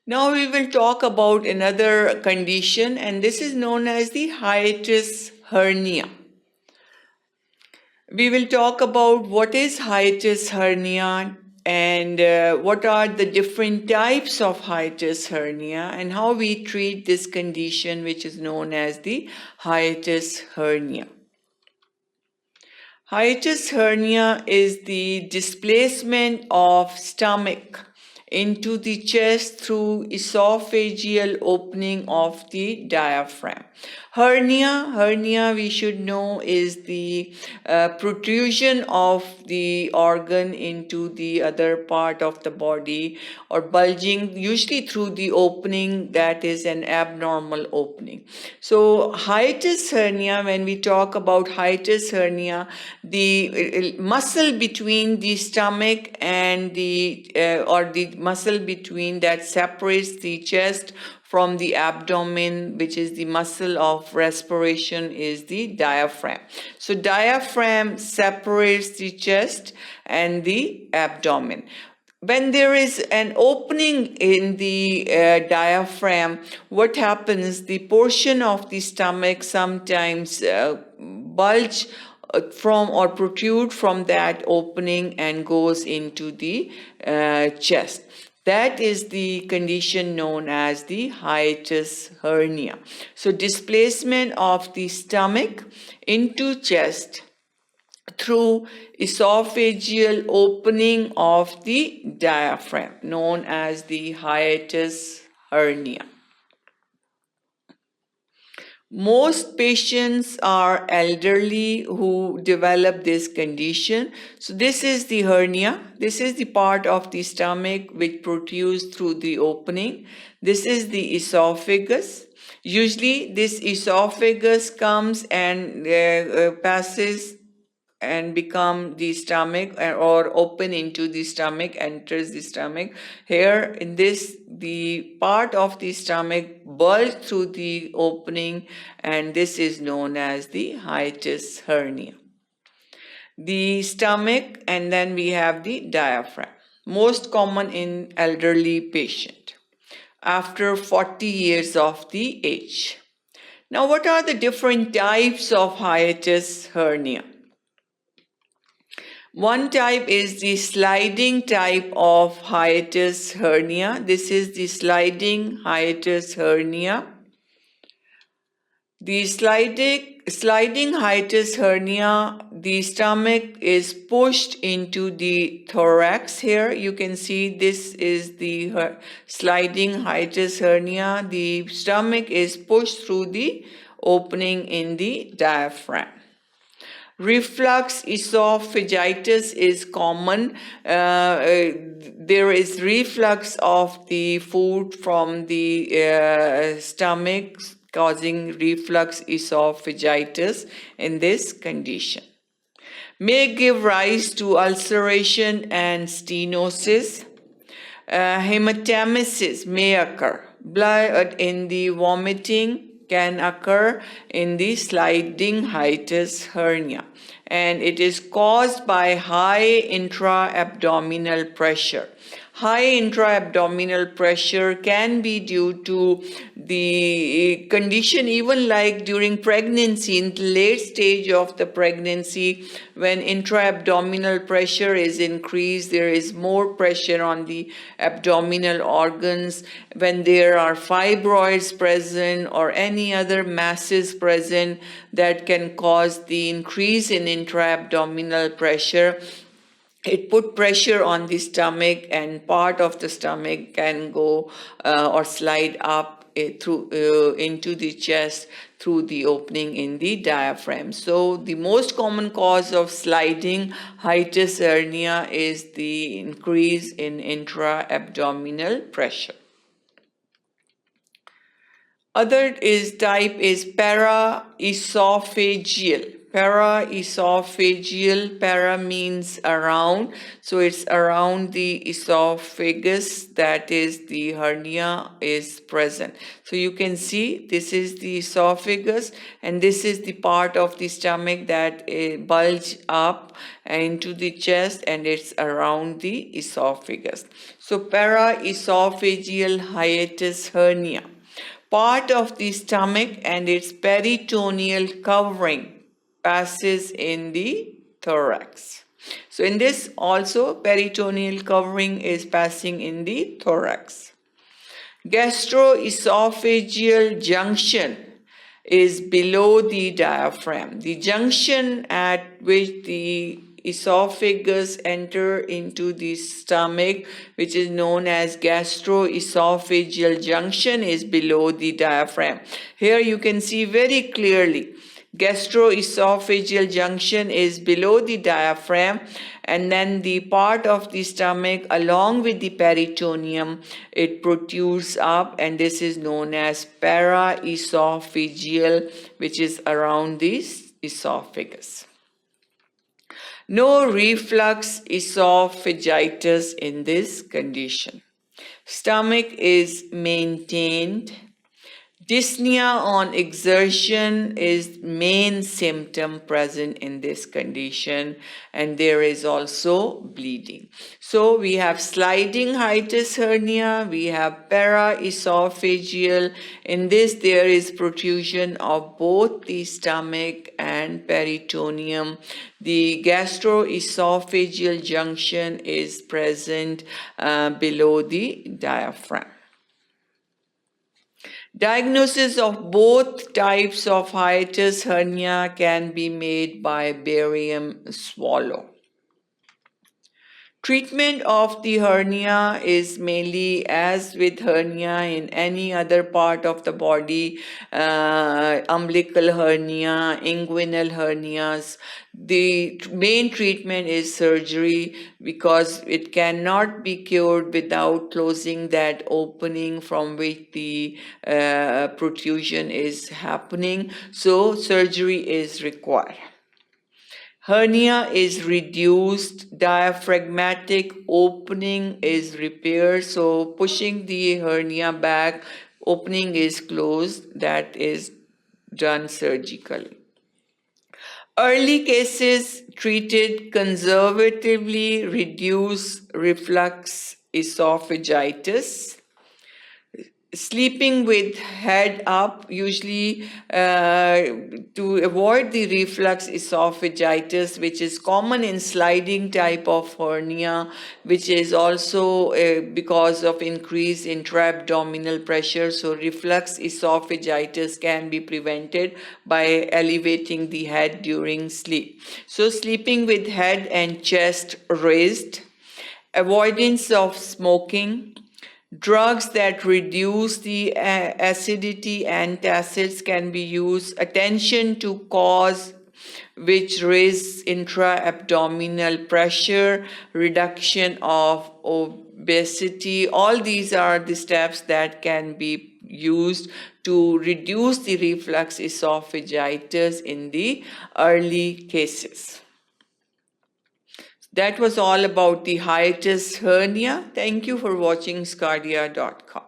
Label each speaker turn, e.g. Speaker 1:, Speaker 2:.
Speaker 1: Now we will talk about another condition, and this is known as the hiatus hernia. We will talk about what is hiatus hernia and what are the different types of hiatus hernia and how we treat this condition, which is known as the hiatus hernia. Hiatus hernia is the displacement of stomach into the chest through esophageal opening of the diaphragm. Hernia we should know is the protrusion of the organ into the other part of the body, or bulging usually through the opening that is an abnormal opening. So hiatus hernia, when we talk about hiatus hernia, the muscle between the stomach and the muscle between that separates the chest from the abdomen, which is the muscle of respiration, is the diaphragm. So diaphragm separates the chest and the abdomen. When there is an opening in the diaphragm, what happens? The portion of the stomach sometimes bulge from or protrude from that opening and goes into the chest. That is the condition known as the hiatus hernia. So displacement of the stomach into chest through esophageal opening of the diaphragm, known as the hiatus hernia. Most patients are elderly who develop this condition. So this is the hernia. This is the part of the stomach which protrudes through the opening. This is the esophagus. Usually this esophagus comes and passes and become the stomach, or open into the stomach, enters the stomach. Here in this, the part of the stomach bulge through the opening, and this is known as the hiatus hernia. The stomach, and then we have the diaphragm. Most common in elderly patient after 40 years of the age. Now, what are the different types of hiatus hernia? One type is the sliding type of hiatus hernia. This is the sliding hiatus hernia. The sliding hiatus hernia, the stomach is pushed into the thorax. Here you can see this is the sliding hiatus hernia. The stomach is pushed through the opening in the diaphragm. Reflux esophagitis is common. There is reflux of the food from the stomach, causing reflux esophagitis in this condition. May give rise to ulceration and stenosis. Hematemesis may occur. Blood in the vomiting can occur in the sliding hiatus hernia, and it is caused by high intra-abdominal pressure. High intra-abdominal pressure can be due to the condition, even like during pregnancy, in the late stage of the pregnancy, when intra-abdominal pressure is increased, there is more pressure on the abdominal organs. When there are fibroids present or any other masses present that can cause the increase in intra-abdominal pressure, it put pressure on the stomach, and part of the stomach can go or slide up into the chest through the opening in the diaphragm. So the most common cause of sliding hiatus hernia is the increase in intra-abdominal pressure. Other type is paraesophageal. Paraesophageal, para means around, so it's around the esophagus that is the hernia is present. So you can see this is the esophagus and this is the part of the stomach that bulge up into the chest and it's around the esophagus. So paraesophageal hiatus hernia, part of the stomach and its peritoneal covering passes in the thorax. So in this also peritoneal covering is passing in the thorax. Gastroesophageal junction is below the diaphragm. The junction at which the esophagus enter into the stomach, which is known as gastroesophageal junction, is below the diaphragm. Here you can see very clearly gastroesophageal junction is below the diaphragm, and then the part of the stomach along with the peritoneum, it protrudes up, and this is known as paraesophageal, which is around the esophagus. No reflux esophagitis in this condition. Stomach is maintained. Dyspnea on exertion is main symptom present in this condition, and there is also bleeding. So we have sliding hiatus hernia, we have paraesophageal. In this there is protrusion of both the stomach and peritoneum. The gastroesophageal junction is present below the diaphragm. Diagnosis of both types of hiatus hernia can be made by barium swallow. Treatment of the hernia is mainly as with hernia in any other part of the body, umbilical hernia, inguinal hernias. The main treatment is surgery because it cannot be cured without closing that opening from which the protrusion is happening. So surgery is required. Hernia is reduced, diaphragmatic opening is repaired, so pushing the hernia back, opening is closed, that is done surgically. Early cases treated conservatively reduce reflux esophagitis. Sleeping with head up, usually to avoid the reflux esophagitis, which is common in sliding type of hernia, which is also because of increase intra-abdominal pressure. So reflux esophagitis can be prevented by elevating the head during sleep. So sleeping with head and chest raised, avoidance of smoking, drugs that reduce the acidity, antacids can be used, attention to cause which raise intra-abdominal pressure, reduction of obesity. All these are the steps that can be used to reduce the reflux esophagitis in the early cases. That was all about the hiatus hernia. Thank you for watching sqadia.com.